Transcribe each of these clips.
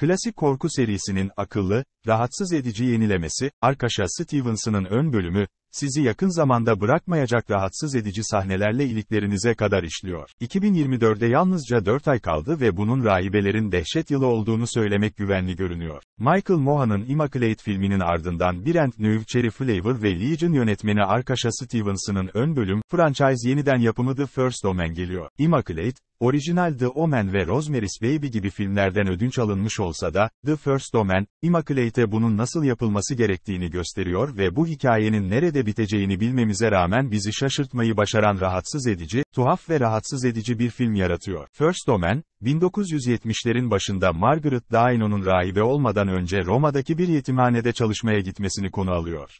Klasik korku serisinin akıllı, rahatsız edici yenilemesi, Arkasha Stevenson'ın ön bölümü, sizi yakın zamanda bırakmayacak rahatsız edici sahnelerle iliklerinize kadar işliyor. 2024'de yalnızca 4 ay kaldı ve bunun rahibelerin dehşet yılı olduğunu söylemek güvenli görünüyor. Michael Mohan'ın Immaculate filminin ardından Brand New Cherry Flavor ve Legion yönetmeni Arkasha Stevenson'ın ön bölüm, franchise yeniden yapımı The First Omen geliyor. Immaculate, orijinal The Omen ve Rosemary's Baby gibi filmlerden ödünç alınmış olsa da, The First Omen, Immaculate'e bunun nasıl yapılması gerektiğini gösteriyor ve bu hikayenin nerede biteceğini bilmemize rağmen bizi şaşırtmayı başaran rahatsız edici, tuhaf ve rahatsız edici bir film yaratıyor. First Omen, 1970'lerin başında Margaret Daino'nun rahibe olmadan önce Roma'daki bir yetimhanede çalışmaya gitmesini konu alıyor.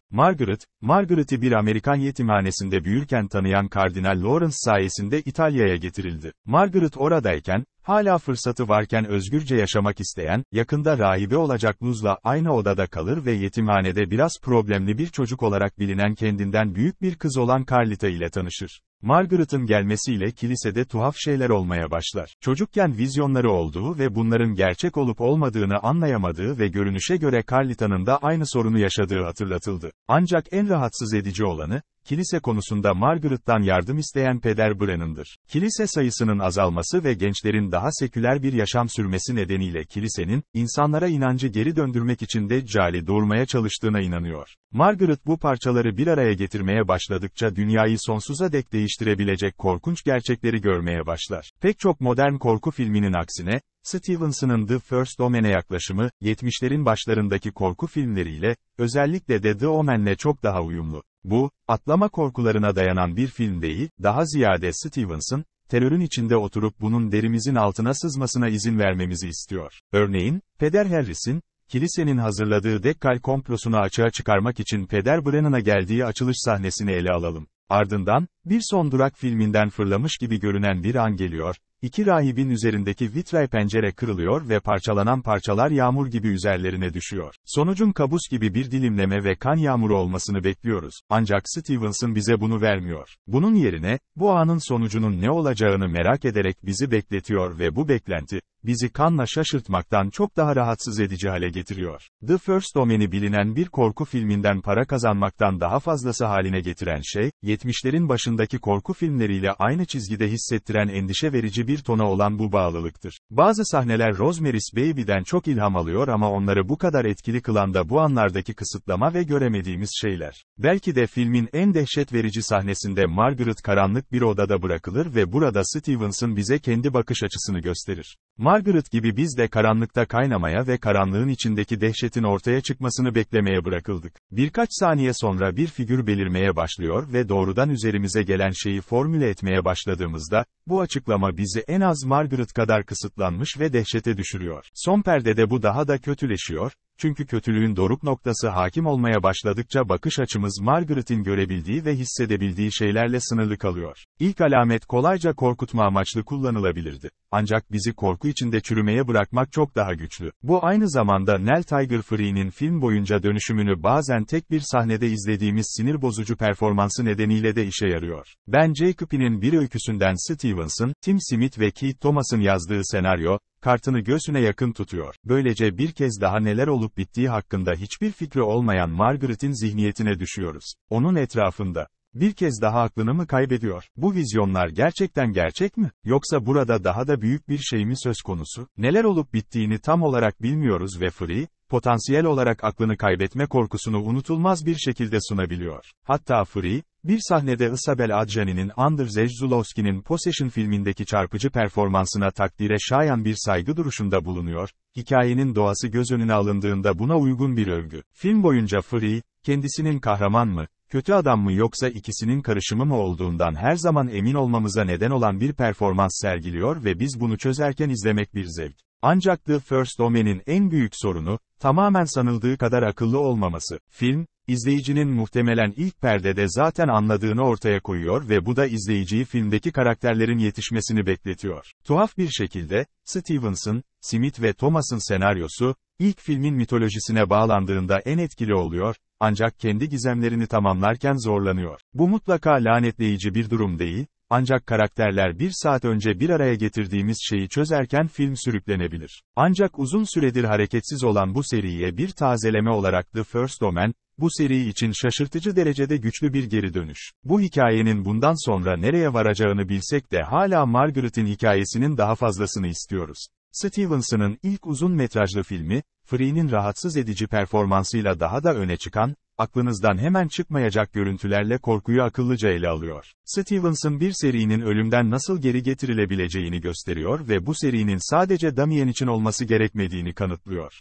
Margaret'i bir Amerikan yetimhanesinde büyürken tanıyan Kardinal Lawrence sayesinde İtalya'ya getirildi. Margaret oradayken, hala fırsatı varken özgürce yaşamak isteyen, yakında rahibe olacak Luz'la aynı odada kalır ve yetimhanede biraz problemli bir çocuk olarak bilinen kendinden büyük bir kız olan Carlita ile tanışır. Margaret'ın gelmesiyle kilisede tuhaf şeyler olmaya başlar. Çocukken vizyonları olduğu ve bunların gerçek olup olmadığını anlayamadığı ve görünüşe göre Carlita'nın da aynı sorunu yaşadığı hatırlatıldı. Ancak en rahatsız edici olanı, kilise konusunda Margaret'tan yardım isteyen Peder Brennan'dır. Kilise sayısının azalması ve gençlerin daha seküler bir yaşam sürmesi nedeniyle kilisenin, insanlara inancı geri döndürmek için Deccal'i doğurmaya çalıştığına inanıyor. Margaret bu parçaları bir araya getirmeye başladıkça dünyayı sonsuza dek değiştirebilecek korkunç gerçekleri görmeye başlar. Pek çok modern korku filminin aksine, Stevenson'ın The First Omen'e yaklaşımı, 70'lerin başlarındaki korku filmleriyle, özellikle de The Omen'le çok daha uyumlu. Bu, atlama korkularına dayanan bir film değil, daha ziyade Stevenson, terörün içinde oturup bunun derimizin altına sızmasına izin vermemizi istiyor. Örneğin, Peder Harris'in, kilisenin hazırladığı Deccal komplosunu açığa çıkarmak için Peder Brennan'a geldiği açılış sahnesini ele alalım. Ardından, bir son durak filminden fırlamış gibi görünen bir an geliyor, iki rahibin üzerindeki vitray pencere kırılıyor ve parçalanan parçalar yağmur gibi üzerlerine düşüyor. Sonucun kabus gibi bir dilimleme ve kan yağmuru olmasını bekliyoruz. Ancak Stevenson bize bunu vermiyor. Bunun yerine, bu anın sonucunun ne olacağını merak ederek bizi bekletiyor ve bu beklenti, bizi kanla şaşırtmaktan çok daha rahatsız edici hale getiriyor. The First Omen'i bilinen bir korku filminden para kazanmaktan daha fazlası haline getiren şey, 70'lerin başındaki korku filmleriyle aynı çizgide hissettiren endişe verici bir tona olan bu bağlılıktır. Bazı sahneler Rosemary's Baby'den çok ilham alıyor ama onları bu kadar etkili kılan da bu anlardaki kısıtlama ve göremediğimiz şeyler. Belki de filmin en dehşet verici sahnesinde Margaret karanlık bir odada bırakılır ve burada Stevenson bize kendi bakış açısını gösterir. Margaret gibi biz de karanlıkta kaynamaya ve karanlığın içindeki dehşetin ortaya çıkmasını beklemeye bırakıldık. Birkaç saniye sonra bir figür belirmeye başlıyor ve doğrudan üzerimize gelen şeyi formüle etmeye başladığımızda, bu açıklama bizi en az Margaret kadar kısıtlanmış ve dehşete düşürüyor. Son perdede bu daha da kötüleşiyor, çünkü kötülüğün doruk noktası hakim olmaya başladıkça bakış açımız Margaret'in görebildiği ve hissedebildiği şeylerle sınırlı kalıyor. İlk alamet kolayca korkutma amaçlı kullanılabilirdi. Ancak bizi korku içinde çürümeye bırakmak çok daha güçlü. Bu aynı zamanda Nell Tiger Free'nin film boyunca dönüşümünü bazen tek bir sahnede izlediğimiz sinir bozucu performansı nedeniyle de işe yarıyor. Ben Jacobin'in bir öyküsünden Stevenson, Tim Smith ve Keith Thomas'ın yazdığı senaryo, kartını göğsüne yakın tutuyor. Böylece bir kez daha neler olup bittiği hakkında hiçbir fikri olmayan Margaret'in zihniyetine düşüyoruz. Onun etrafında. Bir kez daha aklını mı kaybediyor? Bu vizyonlar gerçekten gerçek mi? Yoksa burada daha da büyük bir şey mi söz konusu? Neler olup bittiğini tam olarak bilmiyoruz ve Free, potansiyel olarak aklını kaybetme korkusunu unutulmaz bir şekilde sunabiliyor. Hatta Free, bir sahnede Isabel Adjani'nin Andrzej Zulawski'nin Possession filmindeki çarpıcı performansına takdire şayan bir saygı duruşunda bulunuyor, hikayenin doğası göz önüne alındığında buna uygun bir övgü. Film boyunca Free, kendisinin kahraman mı, kötü adam mı yoksa ikisinin karışımı mı olduğundan her zaman emin olmamıza neden olan bir performans sergiliyor ve biz bunu çözerken izlemek bir zevk. Ancak The First Omen'in en büyük sorunu, tamamen sanıldığı kadar akıllı olmaması. Film, izleyicinin muhtemelen ilk perdede zaten anladığını ortaya koyuyor ve bu da izleyiciyi filmdeki karakterlerin yetişmesini bekletiyor. Tuhaf bir şekilde, Stevenson, Smith ve Thomas'ın senaryosu, ilk filmin mitolojisine bağlandığında en etkili oluyor, ancak kendi gizemlerini tamamlarken zorlanıyor. Bu mutlaka lanetleyici bir durum değil, ancak karakterler bir saat önce bir araya getirdiğimiz şeyi çözerken film sürüklenebilir. Ancak uzun süredir hareketsiz olan bu seriye bir tazeleme olarak The First Omen, bu seri için şaşırtıcı derecede güçlü bir geri dönüş. Bu hikayenin bundan sonra nereye varacağını bilsek de hala Margaret'in hikayesinin daha fazlasını istiyoruz. Stevenson'ın ilk uzun metrajlı filmi, Free'nin rahatsız edici performansıyla daha da öne çıkan, aklınızdan hemen çıkmayacak görüntülerle korkuyu akıllıca ele alıyor. Stevenson bir serinin ölümden nasıl geri getirilebileceğini gösteriyor ve bu serinin sadece Damien için olması gerekmediğini kanıtlıyor.